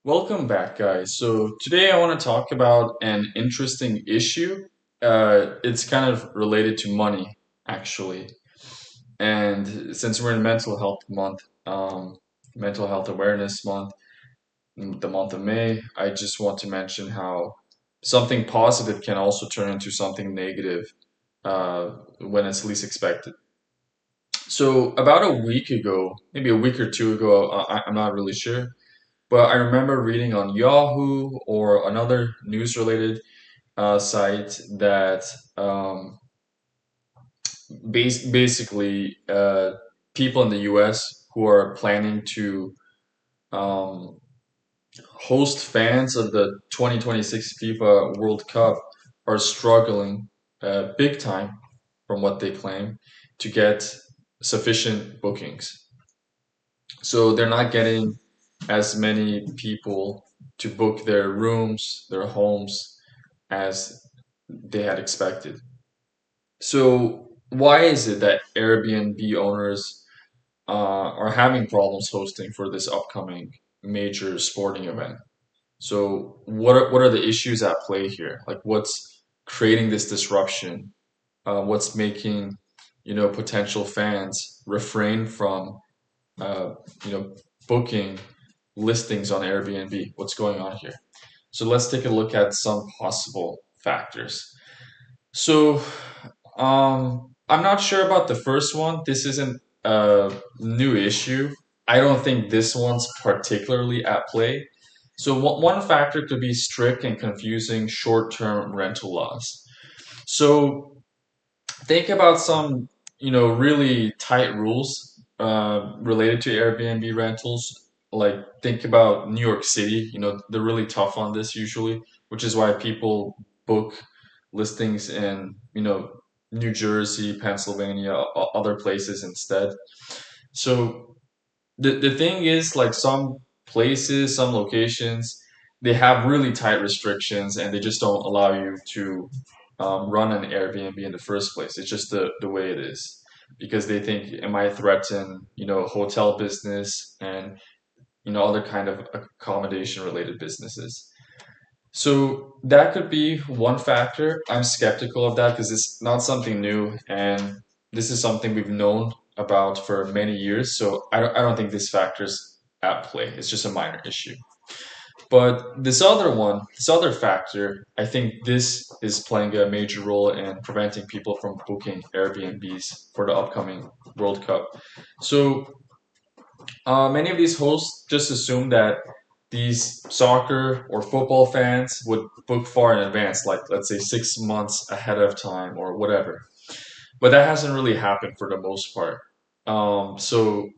Welcome back, guys. So today I want to talk about an interesting issue. It's kind of related to money, actually. And since we're in Mental Health Month, Mental Health Awareness Month, the month of May, I just want to mention how something positive can also turn into something negative when it's least expected. So about a week ago, maybe a week or two ago, I'm not really sure. But I remember reading on Yahoo or another news related site that basically people in the US who are planning to um, host fans of the 2026 FIFA World Cup are struggling big time, from what they claim, to get sufficient bookings. So they're not getting as many people to book their rooms, their homes, as they had expected. So why is it that Airbnb owners are having problems hosting for this upcoming major sporting event? So what are the issues at play here? Like what's creating this disruption? What's making potential fans refrain from uh, you know, booking listings on Airbnb. What's going on here? So let's take a look at some possible factors. So I'm not sure about the first one. This isn't a new issue. I don't think this one's particularly at play. So one factor could be strict and confusing short-term rental laws. So think about some, really tight rules related to Airbnb rentals. Like think about New York City. They're really tough on this usually, which is why people book listings in, New Jersey, Pennsylvania, other places instead. So the thing is, like some places, some locations, they have really tight restrictions and they just don't allow you to run an Airbnb in the first place. It's just the way it is because they think it might threaten, hotel business and, other kind of accommodation related businesses. So that could be one factor. I'm skeptical of that because it's not something new, and this is something we've known about for many years. So I don't think this factor's at play. It's just a minor issue. But this other factor, I think this is playing a major role in preventing people from booking Airbnbs for the upcoming World Cup. So many of these hosts just assume that these soccer or football fans would book far in advance, like let's say 6 months ahead of time or whatever. But that hasn't really happened for the most part. So,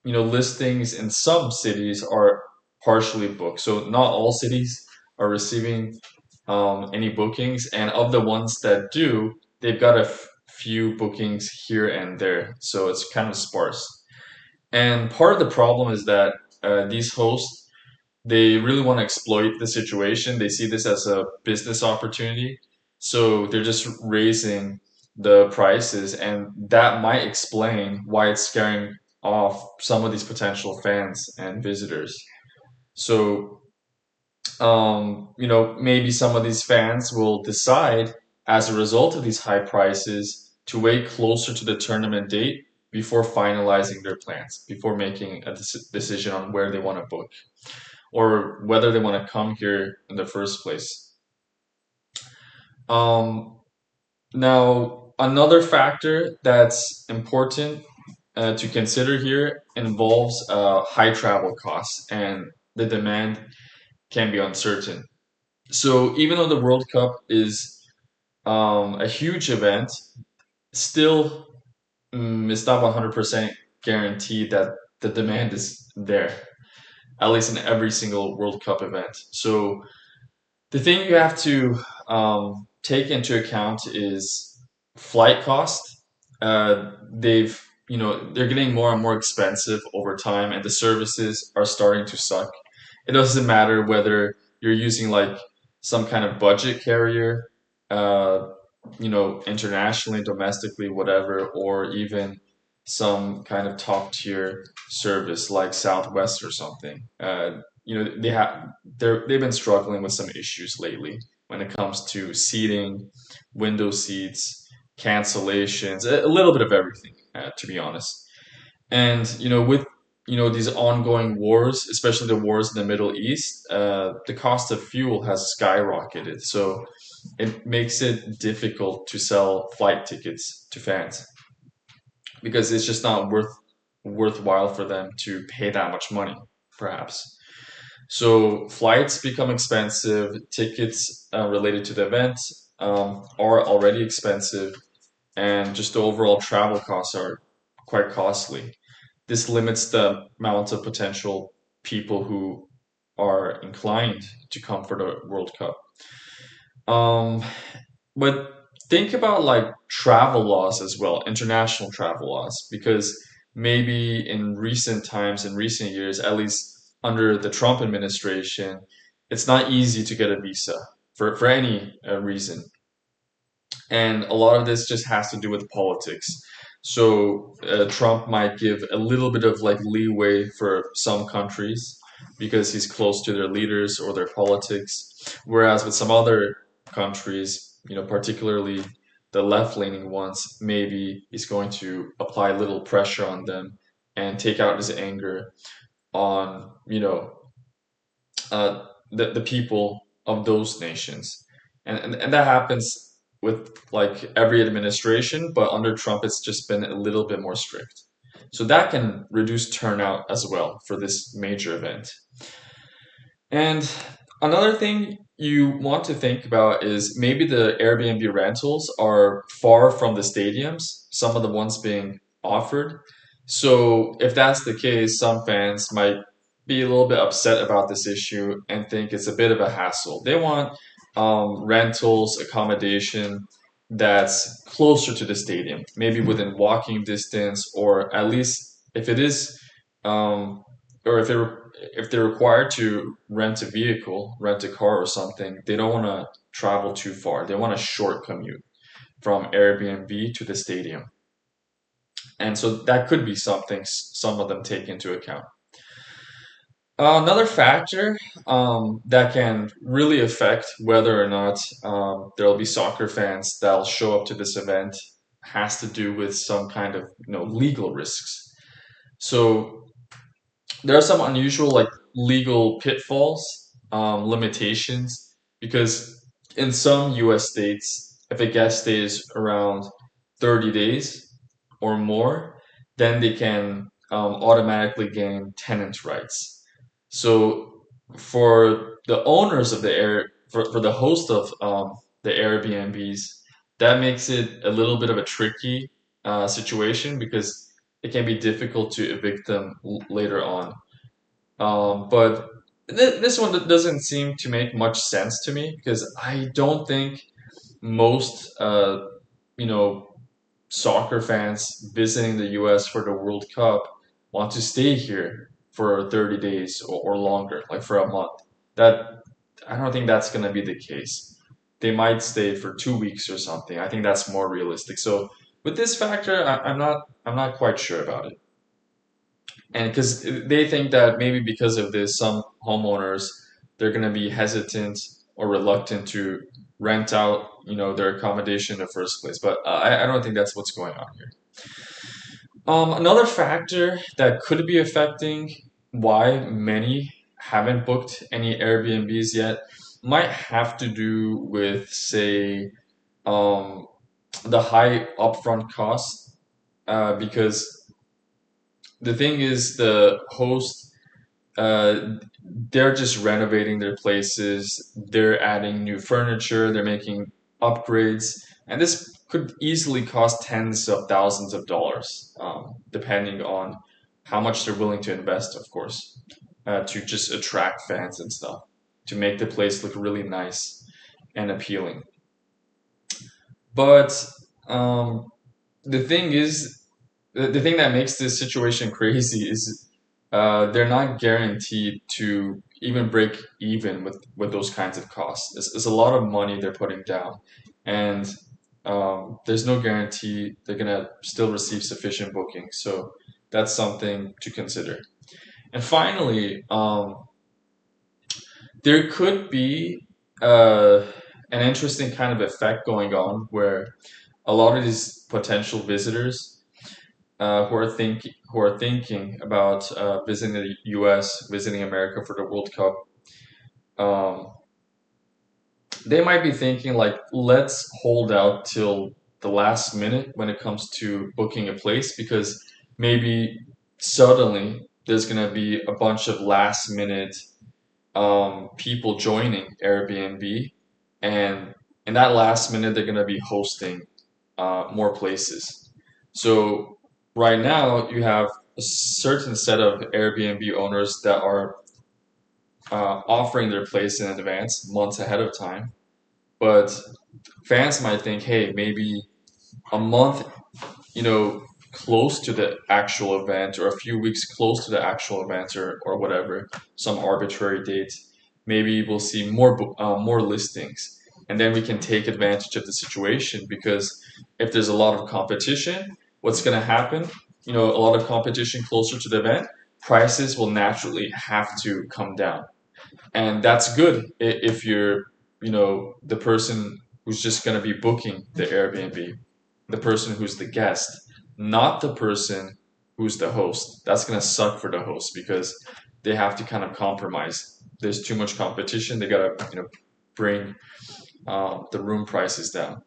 listings in some cities are partially booked. So not all cities are receiving any bookings, and of the ones that do, they've got a few bookings here and there. So it's kind of sparse. And part of the problem is that these hosts, they really want to exploit the situation. They see this as a business opportunity. So they're just raising the prices, and that might explain why it's scaring off some of these potential fans and visitors. So, maybe some of these fans will decide as a result of these high prices to wait closer to the tournament date before finalizing their plans, before making a decision on where they want to book or whether they want to come here in the first place. Um, Now, another factor that's important to consider here involves high travel costs, and the demand can be uncertain. So, even though the World Cup is a huge event, still it's not 100% guaranteed that the demand is there, at least in every single World Cup event. So, the thing you have to take into account is flight cost. They're getting more and more expensive over time, and the services are starting to suck. It doesn't matter whether you're using like some kind of budget carrier, uh, internationally, domestically, whatever, or even some kind of top tier service like Southwest or something. They've been struggling with some issues lately when it comes to seating, window seats, cancellations, a little bit of everything, to be honest. And with these ongoing wars, especially the wars in the Middle East, the cost of fuel has skyrocketed. So it makes it difficult to sell flight tickets to fans because it's just not worthwhile for them to pay that much money, perhaps. So flights become expensive, tickets related to the event are already expensive, and just the overall travel costs are quite costly. This limits the amount of potential people who are inclined to come for the World Cup. Um, but think about like travel laws as well, international travel laws, because maybe in recent times, in recent years, at least under the Trump administration, it's not easy to get a visa for any reason. And a lot of this just has to do with politics. So Trump might give a little bit of like leeway for some countries because he's close to their leaders or their politics, whereas with some other countries, particularly the left-leaning ones, maybe he's going to apply little pressure on them and take out his anger on, the people of those nations. And that happens with like every administration, but under Trump, it's just been a little bit more strict. So that can reduce turnout as well for this major event. And another thing you want to think about is maybe the Airbnb rentals are far from the stadiums, some of the ones being offered. So if that's the case, some fans might be a little bit upset about this issue and think it's a bit of a hassle. They want rentals, accommodation that's closer to the stadium, maybe within walking distance, or at least if it is, um, or if they're required to rent a vehicle, rent a car or something, they don't want to travel too far. They want a short commute from Airbnb to the stadium. And so that could be something some of them take into account. Another factor that can really affect whether or not there'll be soccer fans that'll show up to this event has to do with some kind of legal risks. So there are some unusual like legal pitfalls, limitations, because in some US states, if a guest stays around 30 days or more, then they can automatically gain tenant rights. So for the owners of the air, for the host of the Airbnbs, that makes it a little bit of a tricky situation because it can be difficult to evict them later on. But this one doesn't seem to make much sense to me because I don't think most, you know, soccer fans visiting the US for the World Cup want to stay here for 30 days or longer, like for a month. That I don't think that's going to be the case. They might stay for 2 weeks or something. I think that's more realistic. So with this factor, I'm not quite sure about it. And because they think that maybe because of this, some homeowners they're going to be hesitant or reluctant to rent out, their accommodation in the first place. But I don't think that's what's going on here. Another factor that could be affecting why many haven't booked any Airbnbs yet might have to do with, say, um, the high upfront costs. Because the thing is, the host they're just renovating their places, they're adding new furniture, they're making upgrades, and this could easily cost tens of thousands of dollars, depending on how much they're willing to invest, of course, to just attract fans and stuff, to make the place look really nice and appealing. But um, the thing is, the thing that makes this situation crazy is they're not guaranteed to even break even with those kinds of costs. It's a lot of money they're putting down, and there's no guarantee they're gonna still receive sufficient bookings. So that's something to consider. And finally, there could be uh, an interesting kind of effect going on where a lot of these potential visitors who are thinking about visiting the U.S., visiting America for the World Cup, um, they might be thinking like, let's hold out till the last minute when it comes to booking a place because maybe suddenly there's gonna be a bunch of last minute people joining Airbnb, and in that last minute they're gonna be hosting more places. So right now you have a certain set of Airbnb owners that are offering their place in advance, months ahead of time. But fans might think, hey, maybe a month, close to the actual event, or a few weeks close to the actual event, or whatever, some arbitrary date, maybe we'll see more listings, and then we can take advantage of the situation because if there's a lot of competition, what's going to happen? A lot of competition closer to the event, prices will naturally have to come down, and that's good if you're the person who's just going to be booking the Airbnb, the person who's the guest, not the person who's the host. That's going to suck for the host because they have to kind of compromise. There's too much competition. They got to bring the room prices down.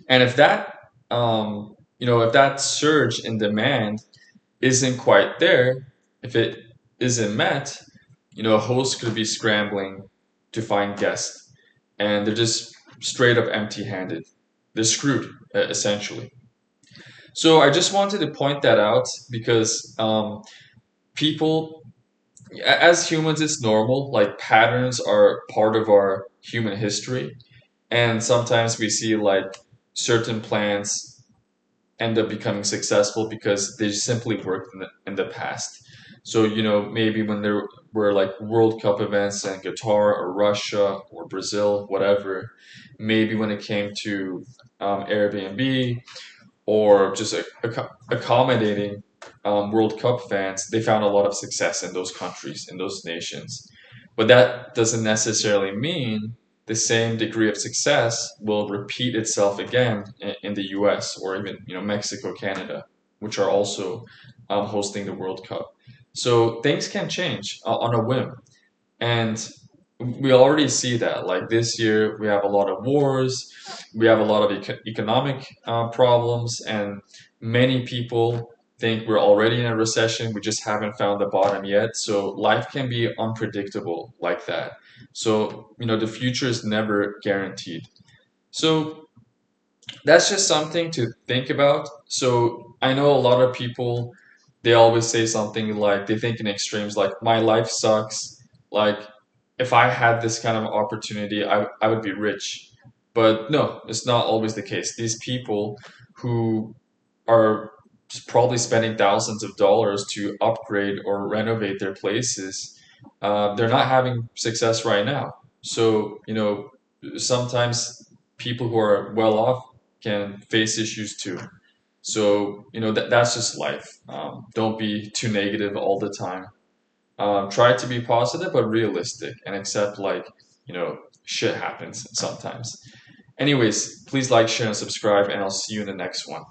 And if that surge in demand isn't quite there, if it isn't met, a host could be scrambling to find guests, and they're just straight up empty-handed. They're screwed, essentially. So I just wanted to point that out because people, as humans, it's normal. Like patterns are part of our human history, and sometimes we see like certain plans end up becoming successful because they simply worked in the past. So, maybe when there were like World Cup events in Qatar or Russia or Brazil, whatever, maybe when it came to Airbnb or just accommodating World Cup fans, they found a lot of success in those countries, in those nations. But that doesn't necessarily mean the same degree of success will repeat itself again in the US or even Mexico, Canada, which are also hosting the World Cup. So things can change on a whim. And we already see that. Like this year, we have a lot of wars, we have a lot of economic problems, and many people think we're already in a recession. We just haven't found the bottom yet. So life can be unpredictable like that. So, the future is never guaranteed. So that's just something to think about. So I know a lot of people, they always say something like they think in extremes, like my life sucks. Like if I had this kind of opportunity, I would be rich. But no, it's not always the case. These people who are probably spending thousands of dollars to upgrade or renovate their places, they're not having success right now. So, sometimes people who are well off can face issues too. So, that's just life. Don't be too negative all the time. Try to be positive but realistic and accept like, shit happens sometimes. Anyways, please like, share, and subscribe, and I'll see you in the next one.